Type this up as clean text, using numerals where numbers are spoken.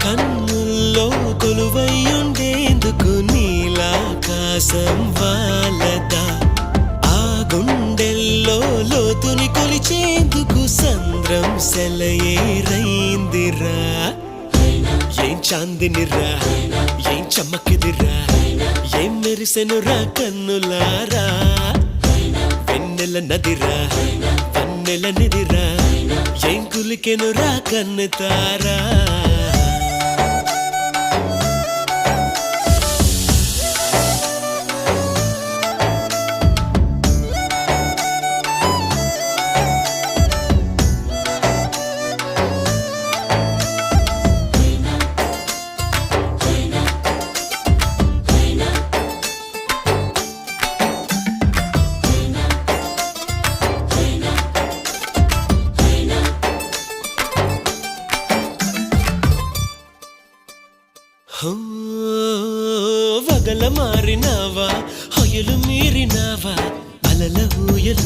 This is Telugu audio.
కన్నుల్లో కొలువయ్యుండేందుకు నీలాకాశం వాలదా ఆ గుండెల్లో లోతుని కొలిచేందుకు సంద్రం సెలయేరైందిరా ఏం చాందినిరా ఏం చమ్మకిదిరా ఏం మెరిసెనురా కన్నులారా వెన్నెల నదిరా వన్నెల నిదిరా ఏం కులికెనురా కన్నుతారా వగల మారినావా హొయలు మీరినావా అలల ఊయలు